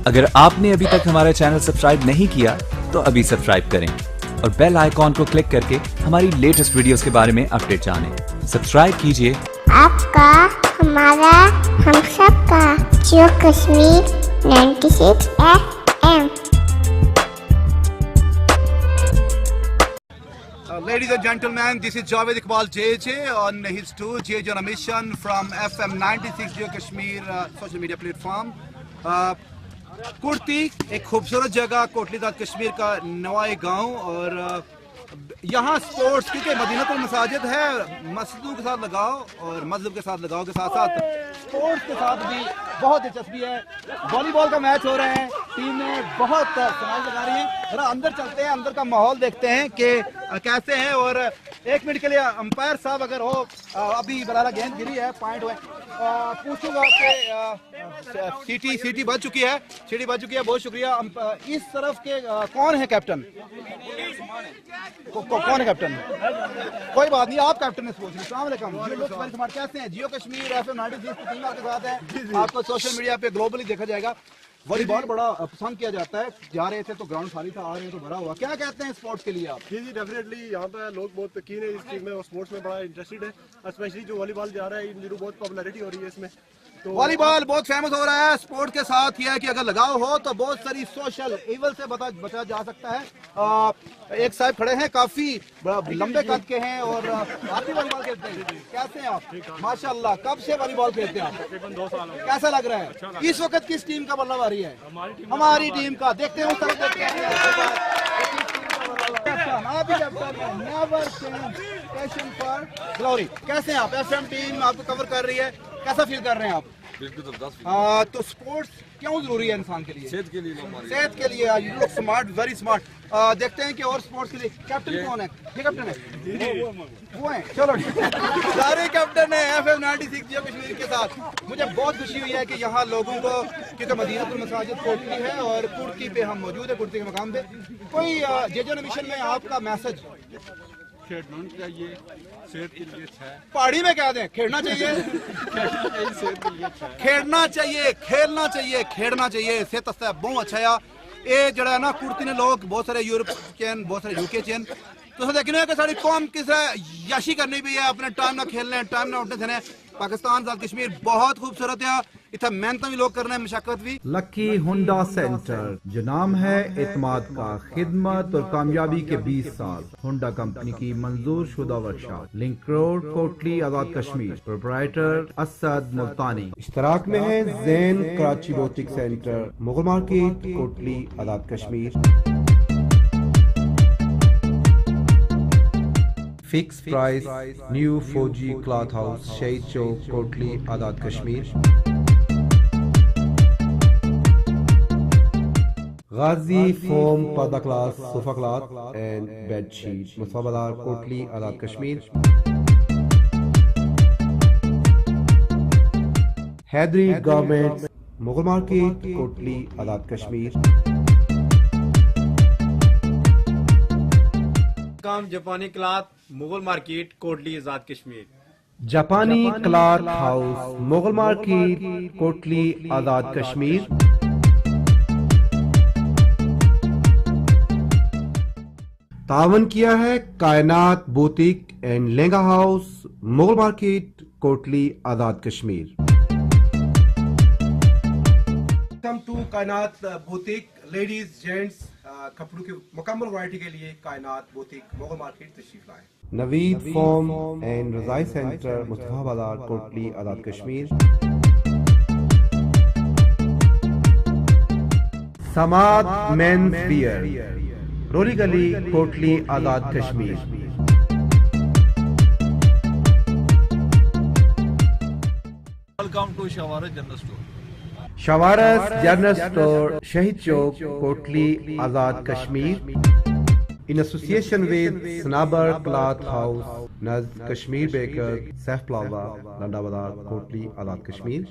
अगर आपने अभी तक हमारा चैनल सब्सक्राइब नहीं किया तो अभी सब्सक्राइब करें और बेल आइकॉन को क्लिक करके हमारी लेटेस्ट वीडियोस के बारे में अपडेट जानें। सब्सक्राइब कीजिए आपका, हमारा, हम सबका जियो Kashmir 96 FM। Ladies and gentlemen, this is Javed Iqbal JJ on his tour JJ on a mission from FM 96 Jio Kashmir social media platform. Kurti एक खूबसूरत जगह कोटली ज़ात कश्मीर का नवाई गांव और यहाँ स्पोर्ट्स क्योंकि मदीनतुल मसाजिद है, मस्जिदों के साथ लगाओ और मजहब के साथ लगाओ के साथ साथ स्पोर्ट्स के साथ भी बहुत दिलचस्पी है। वॉलीबॉल का मैच हो रहा है, टीमें बहुत समाज लगा रही हैं। जरा अंदर चलते हैं, अंदर का माहौल देखते हैं कि कैसे हैं। और एक मिनट के लिए अंपायर साहब अगर हो, अभी बराला गेंद गिरी है, पॉइंट हुए, पूछूंगा कि सीटी बज चुकी है, बहुत शुक्रिया। इस तरफ के कौन है कैप्टन? कौन है कैप्टन? कोई बात नहीं, आप कैप्टन है स्पोर्ट्स। अस्सलाम वालेकुम, कैसे हैं? जियो कश्मीर FM 96 की टीम आपके साथ है, आपको सोशल मीडिया पे ग्लोबली देखा जाएगा। वॉलीबॉल बड़ा पसंद किया जाता है, जा रहे थे तो ग्राउंड खाली था, आ रहे हैं तो भरा हुआ। क्या कहते हैं स्पोर्ट्स के लिए आप? जी डेफिनेटली यहाँ पे लोग बहुत कीन है इस चीज में और स्पोर्ट्स में बड़ा इंटरेस्टेड है, स्पेशली जो वॉलीबॉल जा रहा है, इन दिनों बहुत पॉपुलैरिटी हो रही है इसमें। तो वॉलीबॉल बहुत फेमस हो रहा है। स्पोर्ट के साथ ये है कि अगर लगाव हो तो बहुत सारी सोशल इवल से बचा जा सकता है। एक साहब खड़े हैं, काफी लंबे कद के हैं और आप भी वॉलीबॉल खेलते हैं। कैसे हैं आप? माशाल्लाह, कब से वॉलीबॉल खेलते हैं आप? तकरीबन 2 साल हो गए। कैसा लग रहा है? इस वक्त किस टीम का बल्ला बारी है? हमारी टीम का। देखते हैं उस तरफ, देखते हैं। आप भी कैप्टन हैं, never change, passion for glory. कैसे हैं आप? FM टीम आपको कवर कर रही है, कैसा फील कर रहे हैं आप? तो स्पोर्ट्स क्यों जरूरी है इंसान के लिए? सेहत के लिए। You look smart, very smart. देखते हैं कि और स्पोर्ट्स के लिए कैप्टन कौन है? ये कैप्टन है, वो है। चलो सारे कैप्टन है FM 96 जियो कश्मीर के साथ। मुझे बहुत खुशी हुई है कि यहाँ लोगों को, क्योंकि मदीनतुल मसाजिद कोटली है और कुर्ती पे हम मौजूद है, कुर्ती के मकाम पे। कोई JJ मिशन में आपका मैसेज? खेलना चाहिए, सेहत के लिए अच्छा है। पहाड़ी में क्या दें? खेलना चाहिए, सेहत के लिए अच्छा है। खेलना चाहिए, खेलना चाहिए, खेलना चाहिए। सेहत वास्ते बहुत अच्छा है। ये जड़ा है ना कुर्ती ने लोग बहुत सारे यूरोप चैन, बहुत सारे UK चैन तो देखने कि सारी कौम किस याशी करनी भी है, अपने टाइम ना खेलने, टाइम ना उठने थे। पाकिस्तान ज़ात कश्मीर बहुत खूबसूरत है, इतना मेहनत भी लोग करना है, मशक्कत भी। लकी हुंडा सेंटर, जो नाम है एतमाद का, खिदमत और कामयाबी के 20 साल। हुंडा कंपनी की मंजूर शुदा workshop, link road, Kotli, Azad Kashmir. Proprietor Asad Multani. इश्तराक में है Zain Karachi boutique centre, Mughal market, Kotli, Azad Kashmir. Fix price, new 4G cloth house, Shaheed Chowk, Kotli, Azad Kashmir. Ghazi foam पर्दा class, sofa cloth and bed sheet, Mustafa Bazaar, Kotli, Azad Kashmir. Haidri garments, Mughal market, Kotli, Azad Kashmir. जापानी क्लॉथ, मुगल मार्केट, कोटली, आजाद कश्मीर। जापानी cloth house, Mughal market, Kotli, Azad Kashmir. तावन किया है Kainat boutique and lehenga house, Mughal market, Kotli, Azad Kashmir. Welcome to Kainat boutique. Ladies gents कपड़ों की मुकम्मल variety के लिए कायनात बुटीक, मुगल मार्केट तशरीफ लाएं। नवीद फॉर्म एंड रजाई centre, Mustafa Bazaar, Kotli, Azad Kashmir. Samad men's wear, Roli Gali, Kotli, Azad Kashmir. Welcome to Shawaras general store, Shawaras general store, Shaheed Chowk, Kotli, Azad Kashmir. In association with Sanobar cloth house, नज़ Kashmir baker, Saif plaza, Landa Bazaar, Kotli, Azad Kashmir.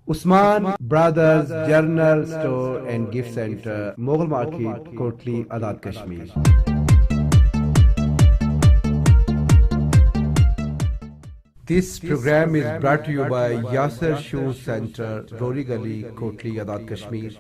Usman brothers general store and gift centre, Mughal market, Kotli, Azad Kashmir. This program is brought to you by Yasser Shoe Center, Rori Gali, Kotli, Azad Kashmir.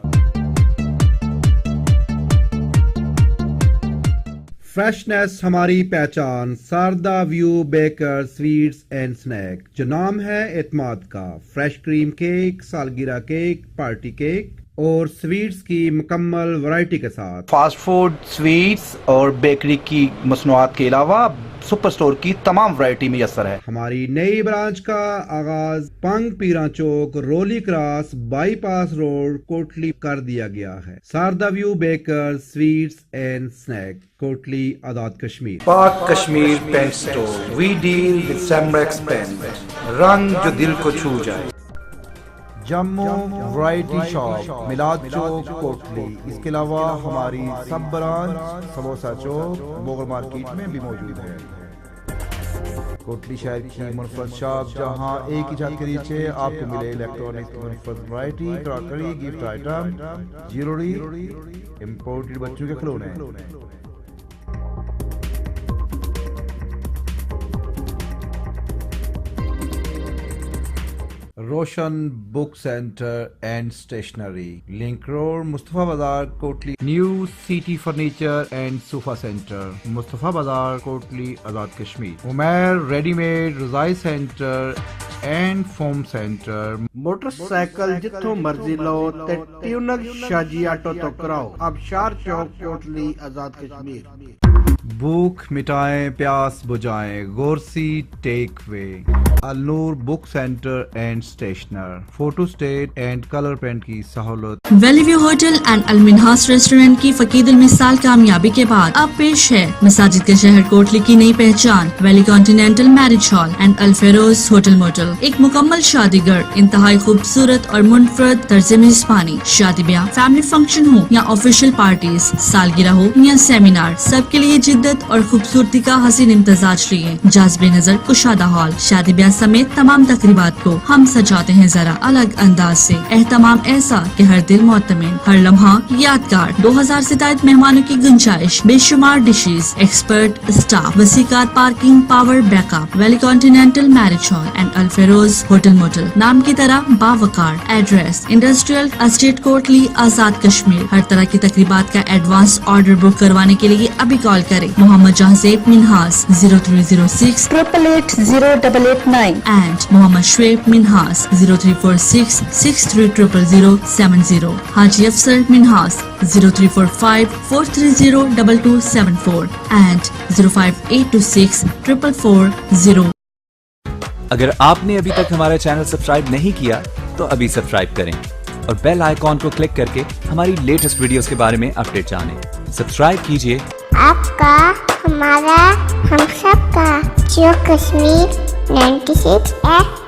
Freshness ہماری پہچان، Sarda view baker sweets and snack, جو نام ہے اعتماد کا۔ Fresh cream cake, سالگرہ cake, party cake اور sweets کی مکمل ورائٹی کے ساتھ فاسٹ فوڈ، سویٹس اور بیکری کی مصنوعات کے علاوہ سپر سٹور کی تمام ورائٹی میسر ہے۔ ہماری نئی برانچ کا آغاز Pang Peeran Chowk, Roli cross, bypass road, Kotli کر دیا گیا ہے۔ Sarda view baker sweets and snack, Kotli, Azad Kashmir. Pak Kashmir paint store, we deal with سیمریکس پینٹ، رنگ جو دل کو چھو جائے۔ جموں ورائٹی شاپ، میلاد چوک، کوٹلی۔ اس کے علاوہ ہماری سب برانچ سموسہ چوک، مغل مارکیٹ میں بھی موجود ہے۔ کوٹلی شہر کی منفرد شاپ، جہاں ایک ہی چھت کے نیچے آپ کو ملے الیکٹرانکس کی منفرد variety, crockery, gift item, jewellery, imported بچوں کے کھلونے۔ Roshan book centre and stationery, link road, Mustafa Bazaar, Kotli. New city furniture and sofa centre, Mustafa Bazaar, Kotli, Azad Kashmir. Umair ready made رضائی centre and foam centre. Motorcycle جتوں مرضی لو تے ٹیوننگ شاجی آٹو تو کراؤ۔ ابشار چوک، کوٹلی، آزاد کشمیر۔ بھوک مٹائیں، پیاس بجھائیں، Gorsi takeaway. Al Noor book centre and stationer, photo state and colour print کی سہولت۔ Valley view hotel and Al Minhas restaurant کی فقید المثال کامیابی کے بعد اب پیش ہے مساجد کے شہر کوٹلی کی نئی پہچان، valley continental marriage hall and Al Feroz hotel motel. ایک مکمل شادی گھر، انتہائی خوبصورت اور منفرد طرز میزبانی، شادی بیاہ، فیملی فنکشن ہو یا آفیشیل پارٹیز، سالگرہ ہو یا سیمینار، سب کے لیے جدت اور خوبصورتی کا حسین امتزاج لیے جاذب نظر کشادہ ہال۔ شادی بیاہ سمیت تمام تقریبات کو ہم سجاتے ہیں ذرا الگ انداز سے، اہتمام ایسا کہ ہر دل مطمئن، ہر لمحہ یادگار۔ 2000 سے زائد مہمانوں کی گنجائش، بے شمار ڈشز، ایکسپرٹ اسٹاف، وسیع car parking, power back up. Valley continental marriage hall and Al Feroz hotel motel, نام کی طرح باوقار۔ Address industrial estate, Kotli, Azad Kashmir. ہر طرح کی تقریبات کا ایڈوانس آرڈر بک کروانے کے لیے ابھی کال کریں۔ محمد جہزیب منہاس 0306 888 0889 and محمد شعیب منہاس 0346 630070 حاجی افسر منہاس 0345 430 2274 and 05826 44440۔ اگر آپ نے ابھی تک ہمارا چینل سبسکرائب نہیں کیا تو ابھی سبسکرائب کریں اور بیل آئیکن کو کلک کر کے ہماری لیٹسٹ ویڈیوز کے بارے میں اپڈیٹ جانیں۔ سبسکرائب کیجئے۔ آپ کا، ہمارا، ہم سب کا، جیو کشمیر 96 FM